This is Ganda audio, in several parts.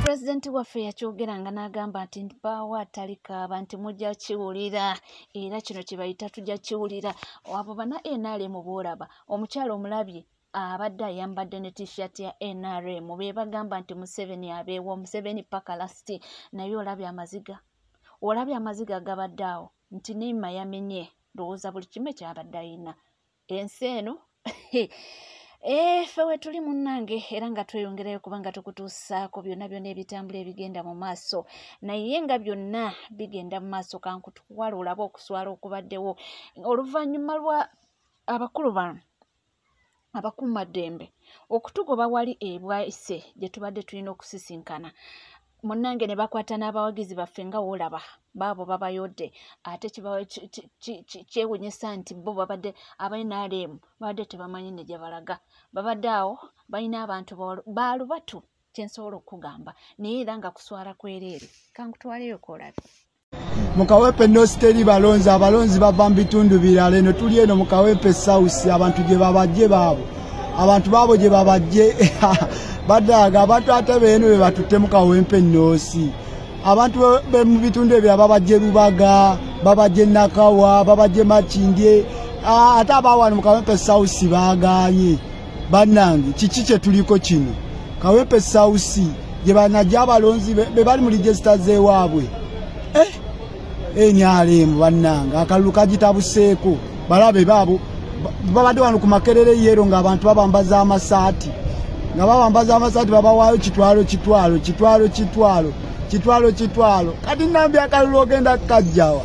President waffe yakyogeranga n'agamba nti mpaawo atalika abantu mujja kiwulira era kino kye bayita tujja kiwulira. Abo bana NRM boolaba omukyalo omulabye abadde ayambadde ne t-shirt ya NRM be bagamba nti Museveni abeewo, Museveni paka lasti, naye olabye amaziga agabadde awo nti Neema yamenye ndowooza buli kimu kyabadde ayina ensi eno fewe tuli munnange era nga tweyongerayo kubanga tukutuusaako byonna ebitambula ebigenda mu maaso, naye nga byonna bigenda mu maaso kankutukwala olabe okuswala okubaddewo oluvannyuma lwa abakulu bano abakuumaddembe okutugoba wali ebwaise gye tubadde tulina okusisinkana munnange ne bakwata n'abawagizi baffe nga woolaba baabo babayodde ate kyewuunyisa nti bo babadde aba-NRM babadde tebamanyi ne gye balaga, babadde awo balina abantu baalubatu kyensobola okugamba naye era nga kuswala kwereere kankutwaleyo koolabe. Mukawepe North teri balonzi, abalonzi bava mu bitundu birala. Eno tuli eno Mukawepe South abantu gye babajje baabo, abantu baabo gye babajje badaga abantu ate beno be batutte Mukawepe North. Abantu be mu bitundu ebyo babajje Lubaga, babajje Nakawa, babajje Makindye, ate abawano Mukawepe South baaganye. Bannange kiki kye tuliko kino Kawepe South gye banajja abalonzi be bali mu register zewaabwe NRM bannange akalulu kagitabuseeko balabe baabo babadde wano ku Makerere yero nga abantu babambaza amasaati babawaayo kitwalo kati nambi akalulu ogenda kajjawa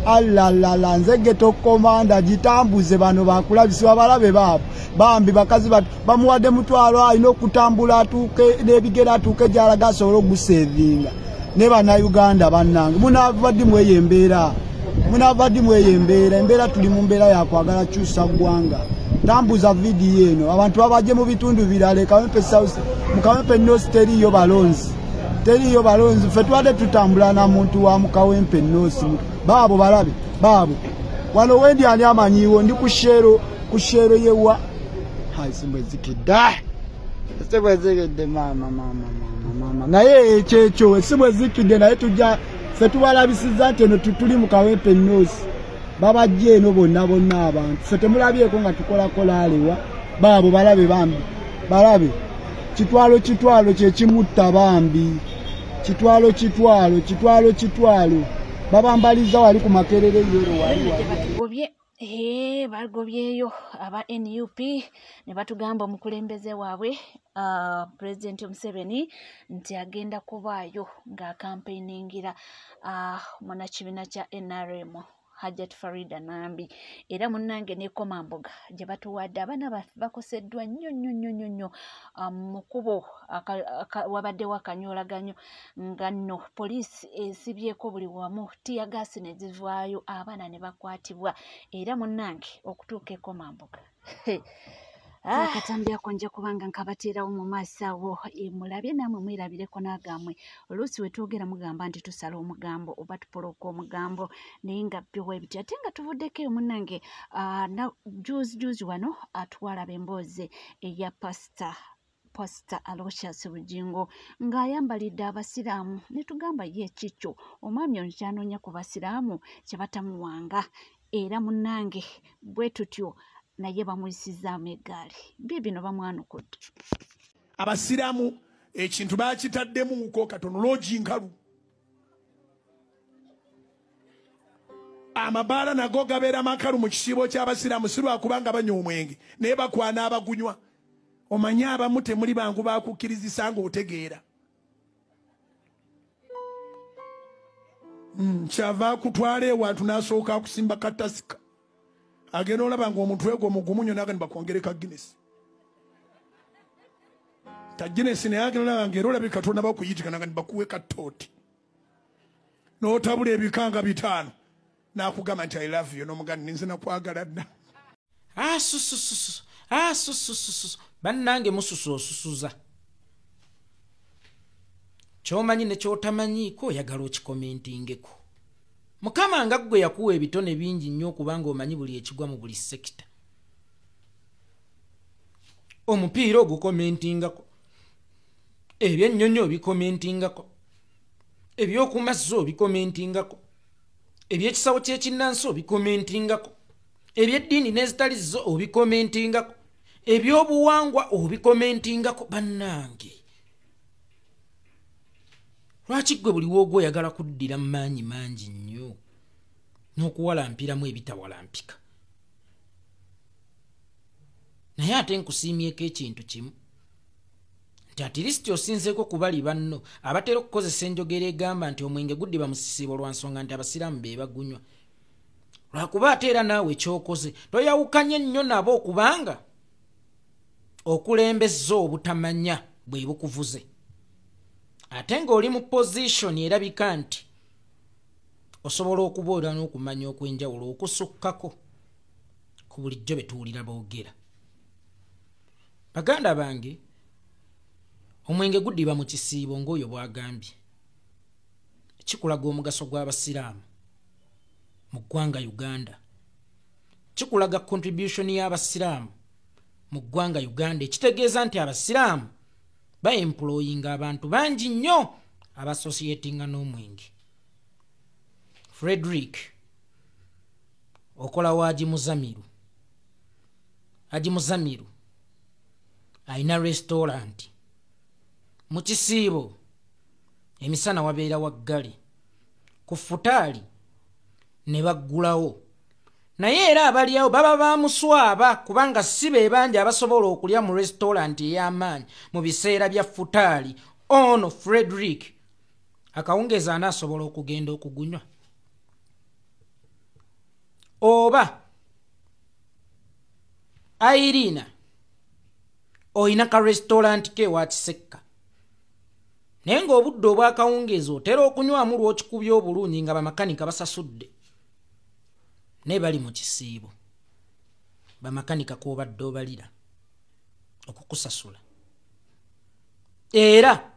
alalala nzege tokomanda gitambuze bano bakulabisibwa balabe baabo bambi bakazi bamuwadde mutwalo alina okutambula atuuke n'ebigera atuuke gy'alaga asobole ogusevinga ne bannayuganda bannange munavaddi mweyembeera embeera tuli mu mbeera yakwagala kyusa ggwanga. Tambuza vidiyo eno abantu babajje mu bitundu birala Kawepe South Mukawepe North teriyo balonzi ffe twadde tutambula na muntu wa Mukawepe North baabo balabe baabo wano wendi ani amanyiwo ndi ku shero yewa simbwezikidde mama naye ekyekyo simbwezikidde naye tujja ffe tubalabisiza nti eno tuli Mukawepe North babajje eno bonna abantu ffe temulabyeko nga tukolakola alewa baabo balabe bambi balabe kitwalo kyekimutta bambi kitwalo babambaliza wali ku Makerere yero wali bagobyeyo aba NUP ne batugamba omukulembeze waabwe President Museveni nti agenda kubaayo nga campaigningira munakibiina kya NRM Hajat Farida Nambi era munnange ne Komamboga gye batuwadde abaana bakoseddwa nnyo mukubo wabaddewo akanyolaganyo nga nno poliisi esibyeko buli wamu tiyagasi ne zivaayo abaana ne bakwatibwa era munnange okutuuka e Komamboga akatambyako nja kubanga nkabateerawo mu maaso awo mulabye namwe mwerabireko n'agamwe oluusi wetwogera mugamba nti tusala omugambo oba tupoloka omugambo naye nga byo ebityo ate nga tuvuddeko eyo munnange juzi wano atwalaba emboozi eya Pastor Aloysius Bugingo ng'ayambalidde abasiraamu ne tugamba ye kikyo omwami ono kyanoonya ku basiraamu kye batamuwanga era munnange bwe tutyo naye bamuyisizaamu eggaali bibino bamwanukudde abasiraamu ekintu bakitaddemuko katonologi nkalu amabaala nago gabeera makalu mu kisiibo ky'abasiraamu si lwakubanga banywa omwenge naye bakwana abagunywa omanye abamu temuli bangu bakukkirizisa ng'otegeera kyava kutwala ewantu n'asooka akusimba katasika agenda olaba ng'omuntu ego mugumu nnyo naga ne bakwongereka Guinness ta Guinness naye agenda olaba ng'era olabika Katonda bakuyitika naga ne bakuwe katooti n'otabula ebikanga 5 n'akugamba nti I love you n'omugani ninze nakwagala dda bannange mususuza kyomanyi ne kyotamanyiiko oyagala okikomentingeko. Mukama nga ggwe yakuwa ebitone bingi nnyo okubanga omanyi buli ekigwa mu buli sekita. Omupiira ogukomentingako, ebyennyonyi obikomentingako, ebyokumazzi obikomentingako, ebyekisawo ky'ekinnansi obikomentingako, ebyeddiini n'ezitali zo obikomentingako, ebyobuwangwa obikomentingako. Bannange, lwaki ggwe buli woogwa oyagala kuddira maanyi mangi nnyo n'okuwalampiramu ebitawalampika? Naye ate nkusiimyeko ekintu kimu, nti atirisiti osinzeeko ku bali banno abatera okukozesa enjogera egamba nti omwenge guddiba mu sisiibo lwa nsonga nti abasiraamu be bagunywa. Lwakuba ate era naawe kyokoze toyawukanye nnyo nabo okubanga okulembezza obutamanya bwe bukuvuze. Ate ng'oli mu pozishoni erabika nti osobola okuboolera n'okumanya okw'enjawulo okusukkako ku bulijjo be tuwulira boogera. Baganda bange, omwenge guddiba mu kisiibo ng'oyo bw'agambye. Kikulaga omugaso gw'abasiraamu mu ggwanga Uganda. Kikulaga contribution y'abasiraamu mu ggwanga Uganda, ekitegeeza nti abasiraamu baemployinga abantu bangi nnyo abasosietinga n'omwenge. Frederick okola wa Haji Muzamiru. Haji Muzamiru alina restaurant mu kisiibo, emisana wabeera waggale, ku futaali ne baggulawo. Naye era abaliawo baba bamuswaba kubanga si be bangi abasobola okulya mu restaurant ey'amaanyi mu biseera bya futaali. Ono Frederick akawungeeza anaasobola okugenda okugunywa? Oba Irina oyina ka restaurant ke wa Kisekka, naye ng'obudde obwakawungeeza otera okunywamu lw'okikubya obulungi nga bamakanika basasudde ne bali mu kisiibo. Bamakanika k'obadde obalira okukusasula. Era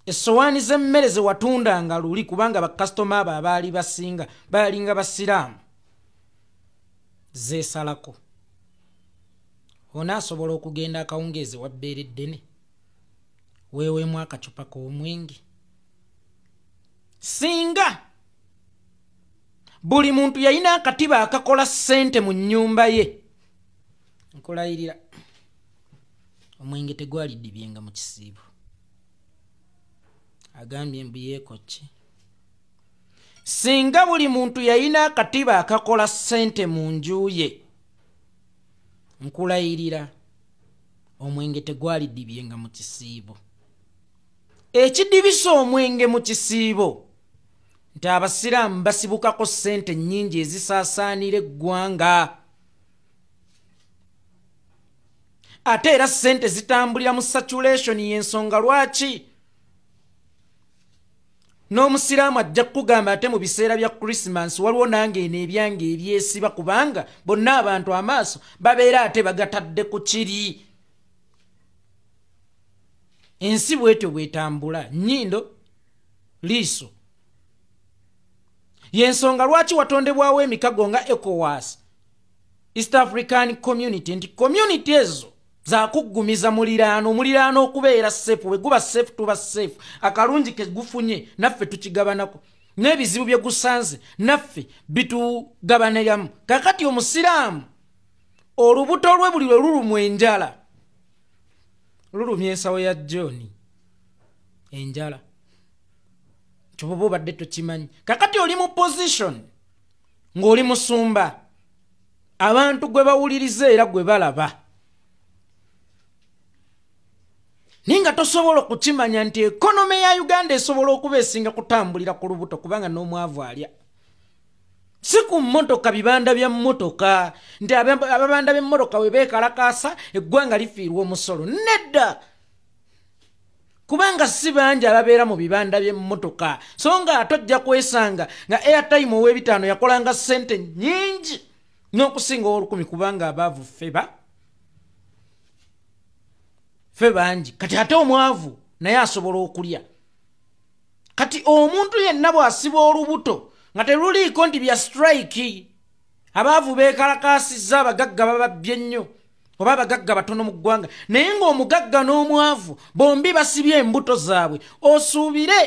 essowaani z'emmere ze watundanga luli kubanga bakasitoma abo abaali basinga baalinga basiraamu zeesalako. Onaasobola okugenda akawungeeze wa bbeere ddene weeweemu akacupa k'omwenge. Singa buli muntu yalina akatiba akakola ssente mu nnyumba ye, nkulayirira omwenge tegwaliddibyenga mu kisiibo. Agambye mbuyeeko ki? Singa buli muntu yalina akatiba akakola ssente mu nju ye, nkulayirira omwenge tegwaliddibyenga mu kisiibo. Ekidibisa omwenge mu kisiibo nti abasiraamu basibukako ssente nnyingi ezisaasaanira eggwanga. Ate era ssente zitambulira mu saturation y'ensonga lwaki n'omusiraamu ajja kugamba ate mu biseera bya Christmas waliwo nange eno ebyange ebyesiba kubanga bonna abantu amaaso babeera ate bagatadde ku kiri. Ensi bwetyo bwetambula, nnyindo liiso. Y'ensonga lwaki watondebwawo emikago nga ECOWAS, East African Community, nti community ezo zaakuggumiza muliraano okubeera safe. Bwe guba safe tuba safe. Akalungi ke gufunye naffe tukigabanako, n'ebizibu bye gusanze naffe bitugabaniramu. Kakati omusiraamu olubuto lwe buli lwe lulumwa enjala, lulumya ensawo ya John enjala. Kyoboba obadde tokimanyi. Kakati oli mu position ng'oli musumba, abantu gwe bawuliriza era gwe balaba, ninga tosobola okukimanya nti ekonome ya Uganda esobola okuba esinga kutambulira ku lubuto kubanga n'omwavu alya. Si ku mmotoka, bibanda bya mmotoka, nti ababanda b'emmotoka we beekalakaasa eggwanga lifiirwa omusolo. Nedda, kubanga si bangi ababeera mu bibanda by'emmotoka, so nga ate ojja kwesanga nga airtime ow'ebitaano yakolanga ssente nnyingi n'okusinga olukumi kubanga abaavu ffe bangi kati ate omwavu naye asobola okulya kati omuntu yenna bw'asiba olubuto nga teruliiko nti bya strike abaavu beekalakaasizza abagagga bababbye nnyo oba abagagga batono mu ggwanga naye ng'omugagga n'omwavu bombi basibye embuto zaabwe osuubire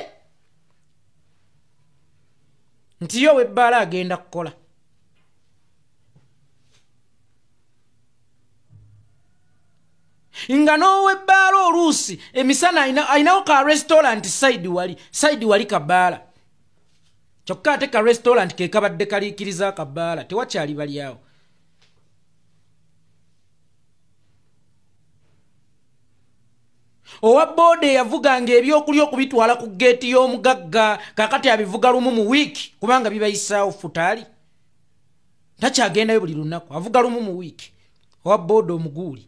nti yo webbaala agenda kukola nga n'owebbaala oluusi emisana ayinawo ka restaurant side wali kabbaala kyokka ate ka restaurant ke kabadde kaliikiriza kabbaala tewakyali bali awo owa boode yavuganga ebyokulya okubitwala ku geeti y'omugagga kakati abivuga lumu mu wiiki kubanga bibayisaawo futaali takyagendayo buli lunaku avuga lumu mu wiiki owa boode omuguuli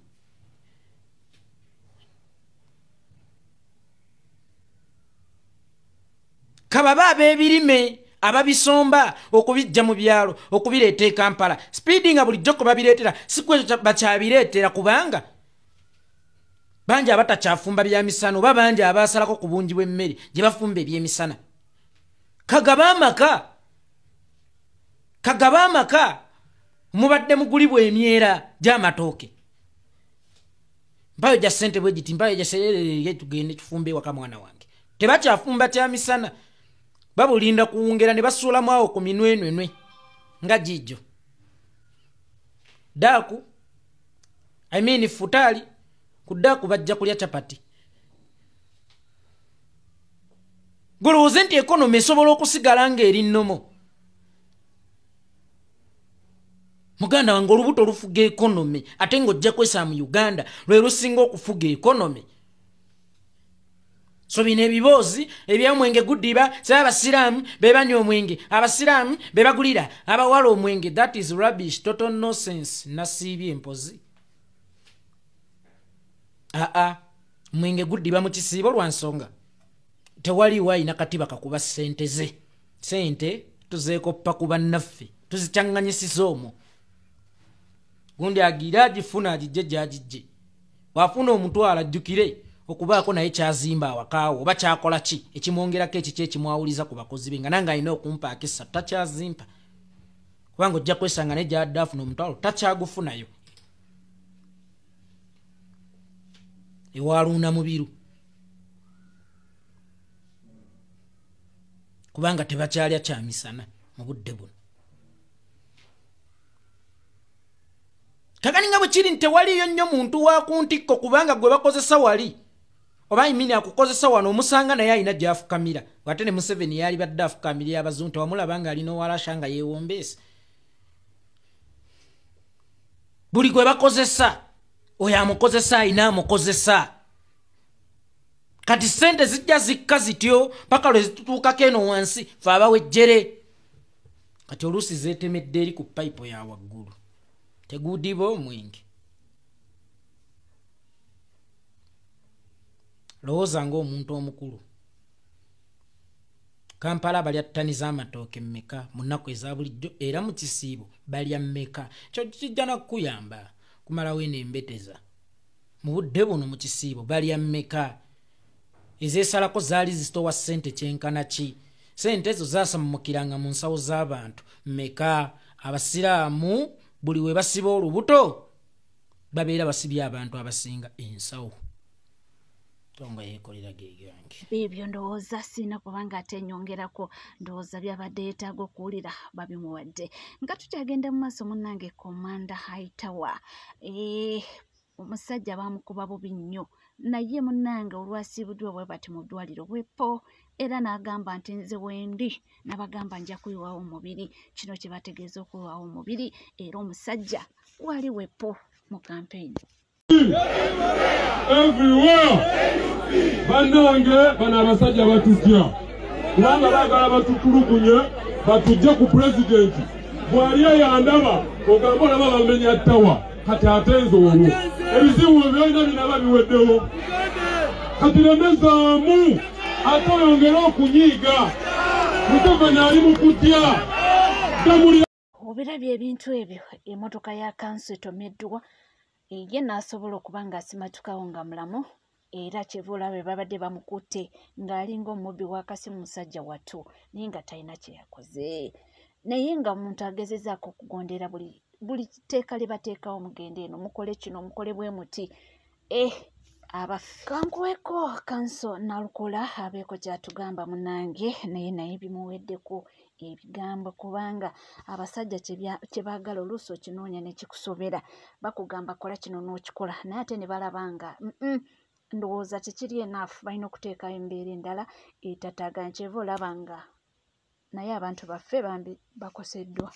kababa ab'ebirime ababisomba okubijja mu byalo okubireeta e Kampala speedi nga bulijjo ko babireetera si kwezo bakyabireetera kubanga bangi abatakyafumba bya misana oba bangi abaasalako ku bungi bw'emmere gye bafumba eby'emisana kagaba amaka mubadde mugulibwa emyera gy'amatooke mpayo gya ssente bwe giti mpayo gya sererere tugende tufumbe ewaka mwana wange tebakyafumba kya misana babulinda kuwungera ne basuulamu awo ku minwenwenwe nga jijjo daaku futaali ku daaku bajja kulya capati golowooze nti ekonomi esobola okusigala ng'eri nnomo muganda wange olubuto olufuga ekonomi ate ng'ojja kwesa mu Uganda lwe lusinga okufuga ekonomi so bino ebiboozi eby'omwenge guddiba saba abasiraamu be banywa omwenge abasiraamu be bagulira abawala omwenge that is rubbish total nonsense nasiibye empozi omwenge guddiba mu kisiibo lwa nsonga tewaliwo ayina katiba kakuba ssente ze sente tuzeekoppa ku bannaffe tuzikyanganyisiza omwo gundi agira agifuna agijje gyagijje wafuna omutwala ajjukire okubaako naye kyazimba awakaawo oba kyakola ki ekimwongerako ekiki ekimwawuliza ku bakozi be nga nange alina okumpaako essatu takyazimpa kubanga ojja kwesanga ne gyadde afuna omutwalo takyagufunayo ewaluuna mubiru kubanga tebakyalya kyamisana mu budde buno kagani nga bwe kiri nti tewaliyo nnyo muntu wa ku ntikko kubanga gwe bakozesa wali oba imini akukozesa wano omusanga naye alina gy'afukamira ate ne Museveni yali badde afukamirira abazungu tewamulaba nga alina owalasha nga yeewombeesa buli gwe bakozesa oyo amukozesa alina amukozesa kati ssente zijja zikka zityo paka lwe zitutuukako eno wansi fe abawejjere kati oluusi zeetemedde eri ku payipo ya waggulu teguudiba omwenge lowooza ng'omuntu omukulu Kampala balya ttani z'amatooke mmeka mu nnaku eza bulijjo era mu kisiibo balya mmeka kyo kijja nakuyamba kumalawo eno embeteza mu budde buno mu kisiibo balya mmeka ezeesalako zaali zisitowa ssente kyenkana ki ssente ezo zaasamumukiranga mu nsawo z'abantu mmeka abasiraamu buli we basiba olubuto babeera basibye abantu abasinga ensawo tonga yeekolera geegange ebyo ndowooza sina kubanga ate nyongerako ndowooza byabadde yeetaaga okuwulira babimuwadde nga tukyagenda mu maaso munnange Komanda Hightower omusajja baamukuba bubi nnyo naye munnange olwasiibuddwa bwe bati mu ddwaliro bwepo era n'agamba nti nze wendi n'abagamba nja kuyiwawo omubiri kino kye bategeeza okuyiwawo omubiri era omusajja wali wepo mu kampeyini everywhere bannange bano abasajja batujja kubanga baagala batutulugunye batujje ku pulezidenti bw'ali eyandaba ogamba olaba bamenya ttawa kati ate nze olwo ebizibu byolina binaba biweddewo kati nemezaamu ate oyongere okunyiiga Museveni ali mu kutya obirabye ebintu ebyo emmotoka ya kanso etomeddwa ye n'asobola okuba ng'asimatukawo nga mulamu era kyevula be babadde bamukutte ng'alinga omubbi w'akasimu musajja wattu naye nga talina kye yakoze naye nga omuntu agezezaako okugondera buli tteeka lye bateekawo mugende eno mukole kino mukole bwe muti abaffe kankuweko kanso nalukola abeeko kyatugamba munange naye bimuweddeko ebigambo kubanga abasajja kye baagala oluusi okinoonya ne kikusobera bakugamba kola kino n'okikola naye ate ne balaba nga ndowooza tekiri enaafu balina okuteekayo embeera endala etataganya kyeva olaba nga naye abantu baffe bambi bakoseddwa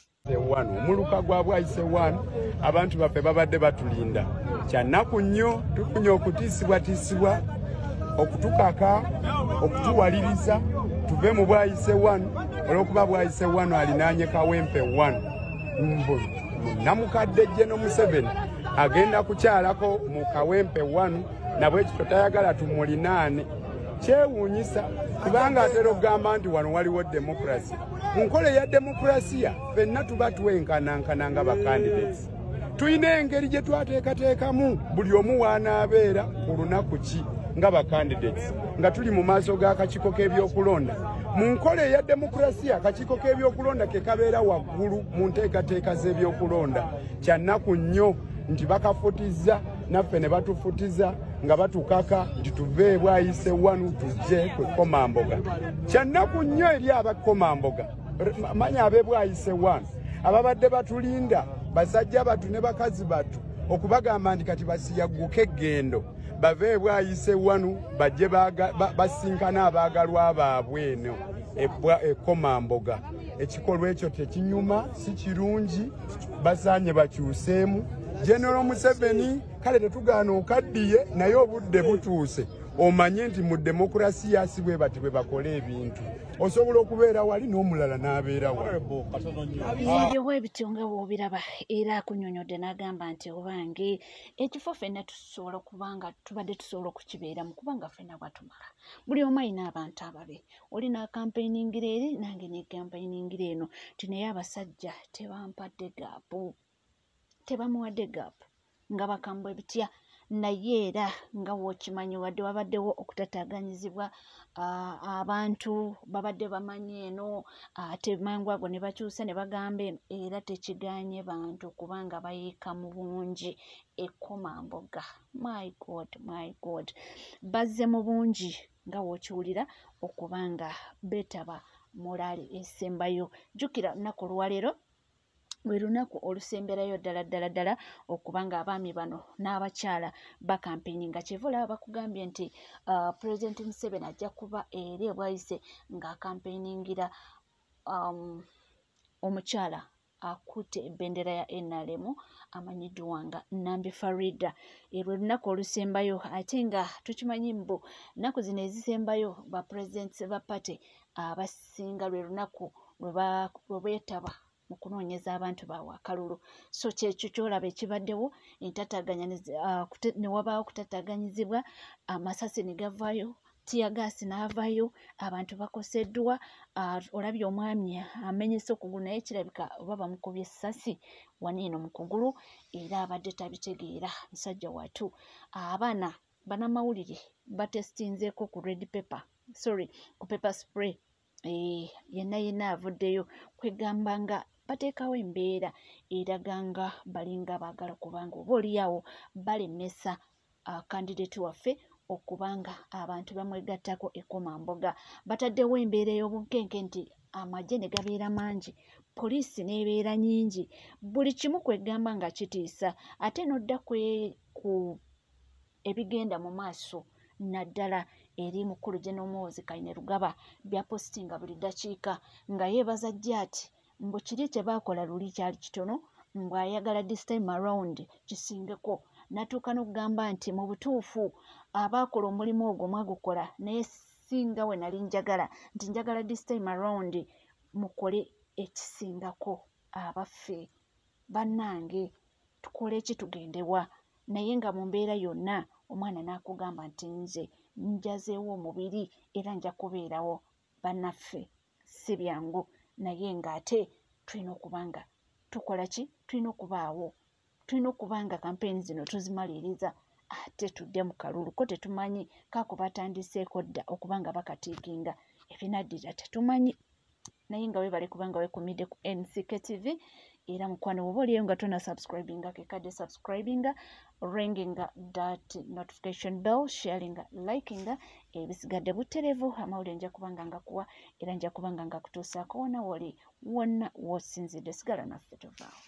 omuluka gwa bwayise wano abantu baffe babadde batulinda kyannaku nnyo tufunye okutiisibwatiisibwa okutukaka okutuwaliriza tuve mu bwayise wano olw'okuba bwayise wano alinaanye kawempe wano namukadde Jeno Museveni agenda kukyalako mu kawempe wano nabwekito tayagala tumulinaane kyewuunyisa kubanga atera okugamba nti wano waliwo demokrasi mu nkola eya demokrasiya ffenna tuba twenkanankana nga bakandidates tulina engeri gye twateekateekamu buli omu waanaabeera ku lunaku ki nga bakandidates nga tuli mu maaso g'akakiiko k'ebyokulonda mu nkola eya demokrasiya akakiiko k'ebyokulonda ke kabeera waggulu mu nteekateeka z'ebyokulonda kyannaku nnyo nti bakafutiza naffe ne batufutiza nga batukaka nti tuve bwayise wanu tujje kwekomamboga kyannaku nnyo eri abakomamboga manya abe bwayise wanu ababadde batulinda basajja batu ne bakazi batu okubagamba nti kati basiyaguke eggendo bave bwayise wanu bajje basinkana abaagalwa baabwe eno ekomamboga ekikolwa ekyo tekinyuma si kirungi basaanye bakyuseemu General Museveni kale tetugaana okaddiye naye obudde butuuse omanye nti mu demokrasiya si bwe bati bwe bakola ebintu osobola okubeera wali n'omulala n'abeerawo ebyo bwebityo nga bw'obiraba era akunyonyodde n'agamba nti obange ekifo ffenna tusobola okubanga tubadde tusobola okukibeeramu kubanga ffenna bwatumala buli omu alina abantu ababe oli n'akampeyiningiro eri nange n'ekampeyiningiro eno ti naye abasajja tebampadde gaapu tebamuwadde gaapu nga bakambwe bitya naye era nga wokimanyi wadde wabaddewo okutataganyizibwa abantu babadde bamanyi eno ate mangu ago ne bakyusa ne bagamba eno era tekiganye bantu kubanga bayiika mu bungi ekomamboga my god bazze mu bungi nga wokiwulira okubanga betaba morali esembayo jjukira lunaku olwaleero lwe lunaku olusemberayo ddala okubanga abaami bano n'abakyala bakampeyini nga kyevula bakugambye nti President Museveni ajja kuba eri bwayise ng'akampeyiningira omukyala akutte ebendera ya NRM amanyiddwa nga Nambi Farida lwe lunaku olusembayo ate nga tukimanyi mbu nnaku zino ezisembayo ba presidents ba party abasinga lwe lunaku lwe beetaba okunoonyeza abantu baabwe akalulu so kyekyo kyolaba ekibaddewo ne wabaawo okutataganyizibwa amasasi ne gavaayo tiyagaasi n'avaayo abantu bakoseddwa olabye omwami amenyese okugulu naye kirabika oba bamukubye essasi waniino mu kugulu era abadde tabitegeera musajja wattu abaana banamawulire batestinzeeko ku ku pepper spray yenna avuddeyo kwegamba nga bateekawo embeera eraga nga balinga baagala kubanga oba oliyawo balemesa kandidate waffe okubanga abantu bamwegattako ekomamboga bataddewo embeera ey'obunkenke nti amagye ne gabeera mangi poliisi n'ebeera nnyingi buli kimu kwegamba nga kitiisa ate n'odda ku ebigenda mu maaso naddala eri mukulu General Muhoozi Kainerugaba byapositinga buli ddakiika nga yeebaza Jati mbu kiri kye baakola luli kyali kitono mbu ayagala this time around kisingeko natuuka n'okugamba nti mu butuufu abaakola omulimu ogwo mwagukola naye singa we nali njagala nti njagala this time around mukole ekisingako abaffe bannange tukole ekitugendewa naye nga mu mbeera yonna omwana n'akugamba nti nze njazeewo omubiri era nja kubeerawo bannaffe si byangu naye ng'ate tulina okuba nga tukola ki tulina okubaawo tulina okubanga kampeyini zino tuzimaliriza ate tudde mu kalulu ko tetumanyi kako batandiseeko dda okubanga bakatiikinga ebinaddira tetumanyi naye nga webale kubanga wekumidde ku NCK TV era mukwano woba oliyo nga tona subscribinga kekadde subscribinga ringinga that notification bell sharinga likinga ebisigadde buterevu amawulire nja kubanga ngakuwa era nja kubanga ngakutuusaako wona woli wonna wosinzidde sigala naffe tuvaawo.